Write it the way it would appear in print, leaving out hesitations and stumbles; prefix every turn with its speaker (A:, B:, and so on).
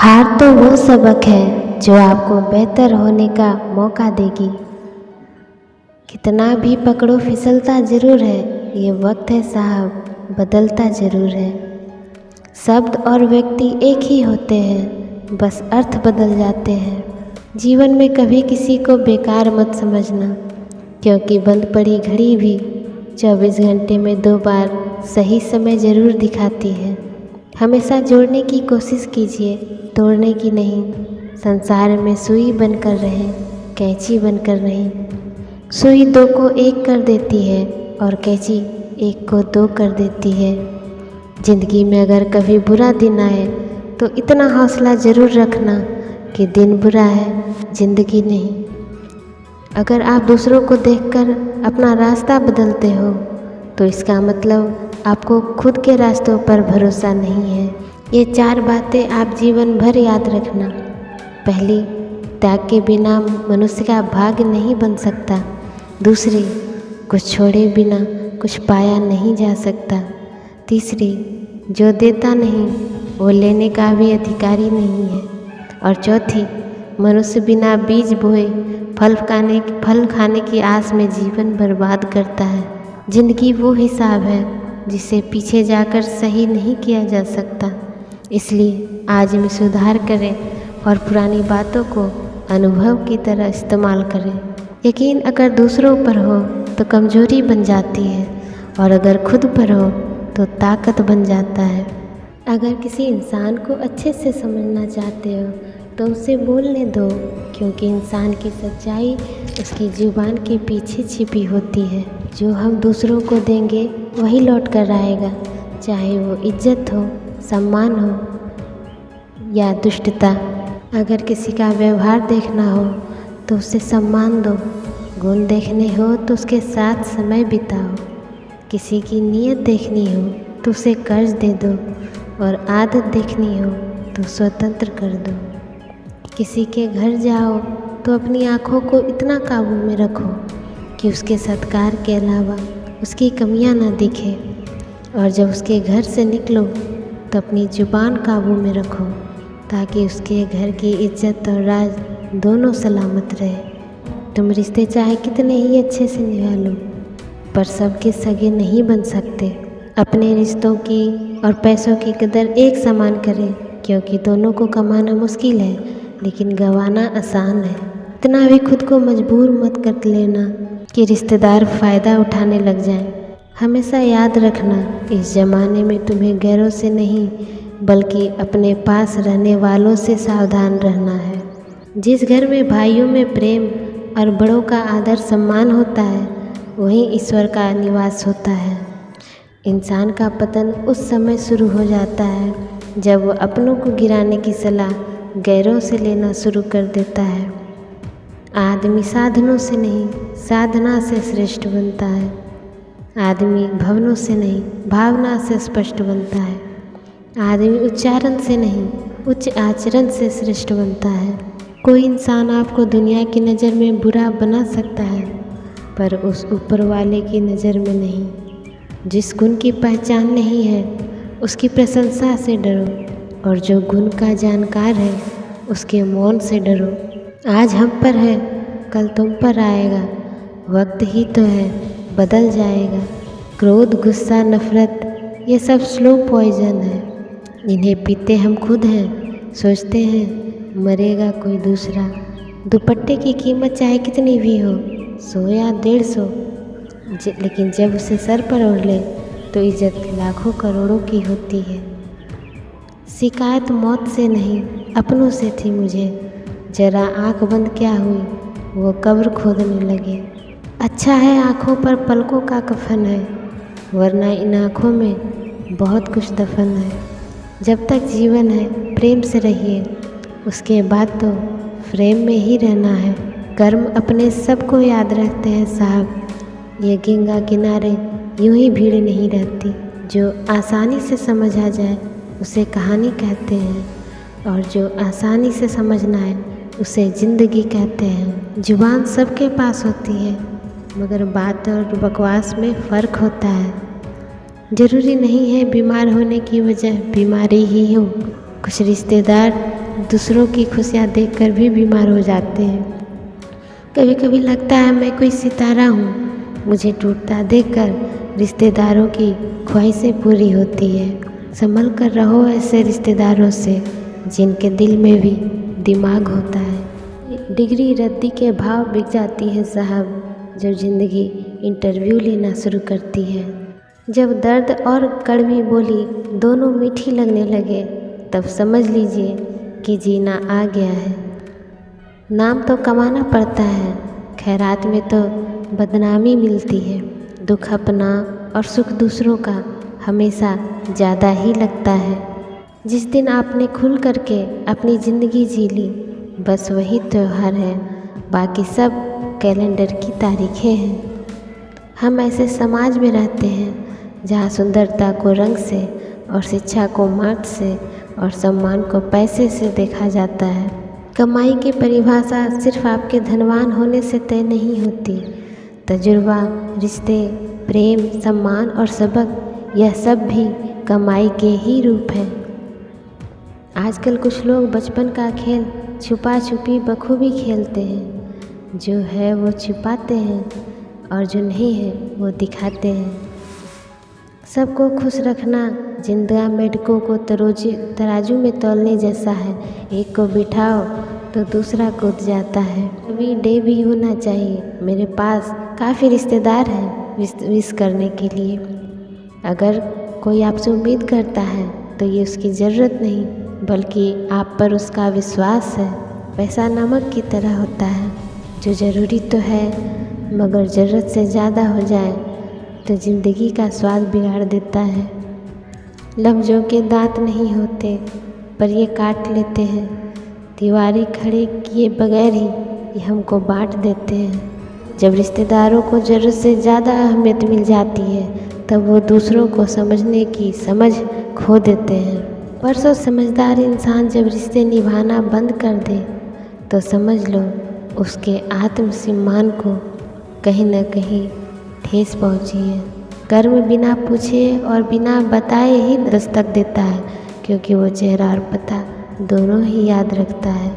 A: हार तो वो सबक है जो आपको बेहतर होने का मौका देगी। कितना भी पकड़ो फिसलता ज़रूर है, ये वक्त है साहब बदलता ज़रूर है। शब्द और व्यक्ति एक ही होते हैं, बस अर्थ बदल जाते हैं। जीवन में कभी किसी को बेकार मत समझना, क्योंकि बंद पड़ी घड़ी भी 24 घंटे में 2 बार सही समय ज़रूर दिखाती है। हमेशा जोड़ने की कोशिश कीजिए, तोड़ने की नहीं। संसार में सुई बनकर रहें, कैंची बनकर नहीं। सुई 2 को 1 कर देती है और कैंची 1 को 2 कर देती है। ज़िंदगी में अगर कभी बुरा दिन आए तो इतना हौसला ज़रूर रखना कि दिन बुरा है, ज़िंदगी नहीं। अगर आप दूसरों को देखकर अपना रास्ता बदलते हो तो इसका मतलब आपको खुद के रास्तों पर भरोसा नहीं है। ये 4 बातें आप जीवन भर याद रखना। पहली, त्याग के बिना मनुष्य का भाग्य नहीं बन सकता। दूसरी, कुछ छोड़े बिना कुछ पाया नहीं जा सकता। तीसरी, जो देता नहीं वो लेने का भी अधिकारी नहीं है। और चौथी, मनुष्य बिना बीज बोए फल खाने की आस में जीवन बर्बाद करता है। जिंदगी वो हिसाब है जिसे पीछे जाकर सही नहीं किया जा सकता। इसलिए आज में सुधार करें और पुरानी बातों को अनुभव की तरह इस्तेमाल करें। यकीन अगर दूसरों पर हो तो कमजोरी बन जाती है, और अगर खुद पर हो तो ताकत बन जाता है। अगर किसी इंसान को अच्छे से समझना चाहते हो तो उसे बोलने दो, क्योंकि इंसान की सच्चाई उसकी जुबान के पीछे छिपी होती है। जो हम दूसरों को देंगे वही लौट कर आएगा, चाहे वो इज्जत हो, सम्मान हो या दुष्टता। अगर किसी का व्यवहार देखना हो तो उसे सम्मान दो, गुण देखने हो तो उसके साथ समय बिताओ। किसी की नीयत देखनी हो तो उसे कर्ज दे दो, और आदत देखनी हो तो स्वतंत्र कर दो। किसी के घर जाओ तो अपनी आँखों को इतना काबू में रखो कि उसके सत्कार के अलावा उसकी कमियां ना दिखे, और जब उसके घर से निकलो तो अपनी जुबान काबू में रखो, ताकि उसके घर की इज्जत और राज दोनों सलामत रहे। तुम रिश्ते चाहे कितने ही अच्छे से निभा लो, पर सबके सगे नहीं बन सकते। अपने रिश्तों की और पैसों की कदर एक समान करें, क्योंकि दोनों को कमाना मुश्किल है लेकिन गंवाना आसान है। इतना भी खुद को मजबूर मत कर लेना कि रिश्तेदार फ़ायदा उठाने लग जाएं। हमेशा याद रखना, इस ज़माने में तुम्हें गैरों से नहीं बल्कि अपने पास रहने वालों से सावधान रहना है। जिस घर में भाइयों में प्रेम और बड़ों का आदर सम्मान होता है, वहीं ईश्वर का निवास होता है। इंसान का पतन उस समय शुरू हो जाता है जब वो अपनों को गिराने की सलाह गैरों से लेना शुरू कर देता है। आदमी साधनों से नहीं, साधना से श्रेष्ठ बनता है। आदमी भवनों से नहीं, भावना से स्पष्ट बनता है। आदमी उच्चारण से नहीं, उच्च आचरण से श्रेष्ठ बनता है। कोई इंसान आपको दुनिया की नज़र में बुरा बना सकता है, पर उस ऊपर वाले की नज़र में नहीं। जिस गुण की पहचान नहीं है उसकी प्रशंसा से डरो, और जो गुण का जानकार है उसके मौन से डरो। आज हम पर है, कल तुम पर आएगा। वक्त ही तो है, बदल जाएगा। क्रोध, गुस्सा, नफ़रत ये सब स्लो पॉइजन है। इन्हें पीते हम खुद हैं, सोचते हैं मरेगा कोई दूसरा। दुपट्टे की कीमत चाहे कितनी भी हो, 100 या 150, लेकिन जब उसे सर पर ओढ़ ले तो इज्जत लाखों करोड़ों की होती है। शिकायत मौत से नहीं, अपनों से थी मुझे। जरा आँख बंद क्या हुई, वो कब्र खोदने लगे। अच्छा है आँखों पर पलकों का कफन है, वरना इन आँखों में बहुत कुछ दफन है। जब तक जीवन है प्रेम से रहिए, उसके बाद तो फ्रेम में ही रहना है। कर्म अपने सबको याद रखते हैं साहब, ये गंगा किनारे यूं ही भीड़ नहीं रहती। जो आसानी से समझ आ जाए उसे कहानी कहते हैं, और जो आसानी से समझना है उसे ज़िंदगी कहते हैं। जुबान सबके पास होती है, मगर बात और बकवास में फ़र्क होता है। ज़रूरी नहीं है बीमार होने की वजह बीमारी ही हो। कुछ रिश्तेदार दूसरों की खुशियाँ देखकर भी बीमार हो जाते हैं। कभी कभी लगता है मैं कोई सितारा हूँ, मुझे टूटता देखकर रिश्तेदारों की ख्वाहिशें पूरी होती है। संभल कर रहो ऐसे रिश्तेदारों से जिनके दिल में भी दिमाग होता है। डिग्री रद्दी के भाव बिक जाती है साहब, जब ज़िंदगी इंटरव्यू लेना शुरू करती है। जब दर्द और कड़वी बोली दोनों मीठी लगने लगे, तब समझ लीजिए कि जीना आ गया है। नाम तो कमाना पड़ता है, खैरात में तो बदनामी मिलती है। दुख अपना और सुख दूसरों का हमेशा ज़्यादा ही लगता है। जिस दिन आपने खुल करके अपनी ज़िंदगी जी ली, बस वही त्योहार है, बाकी सब कैलेंडर की तारीखें हैं। हम ऐसे समाज में रहते हैं जहाँ सुंदरता को रंग से और शिक्षा को मार्क्स से और सम्मान को पैसे से देखा जाता है। कमाई की परिभाषा सिर्फ आपके धनवान होने से तय नहीं होती। तजुर्बा, रिश्ते, प्रेम, सम्मान और सबक, यह सब भी कमाई के ही रूप हैं। आजकल कुछ लोग बचपन का खेल छुपा छुपी बखूबी खेलते हैं। जो है वो छिपाते हैं और जो नहीं है वो दिखाते हैं। सबको खुश रखना जिंदा मेढकों को तराजू में तौलने जैसा है। एक को बिठाओ तो दूसरा कूद जाता है। कभी डे भी होना चाहिए। मेरे पास काफ़ी रिश्तेदार हैं विश करने के लिए। अगर कोई आपसे उम्मीद करता है तो ये उसकी ज़रूरत नहीं, बल्कि आप पर उसका विश्वास है। पैसा नमक की तरह होता है, जो ज़रूरी तो है मगर ज़रूरत से ज़्यादा हो जाए तो ज़िंदगी का स्वाद बिगाड़ देता है। लफ्ज़ों के दांत नहीं होते पर ये काट लेते हैं। दीवारें खड़े किए बगैर ही ये हमको बांट देते हैं। जब रिश्तेदारों को ज़रूरत से ज़्यादा अहमियत मिल जाती है, तब वो दूसरों को समझने की समझ खो देते हैं। परसों समझदार इंसान जब रिश्ते निभाना बंद कर दे, तो समझ लो उसके आत्मसम्मान को कहीं न कहीं ठेस पहुंची है। कर्म बिना पूछे और बिना बताए ही दस्तक देता है, क्योंकि वो चेहरा और पता दोनों ही याद रखता है।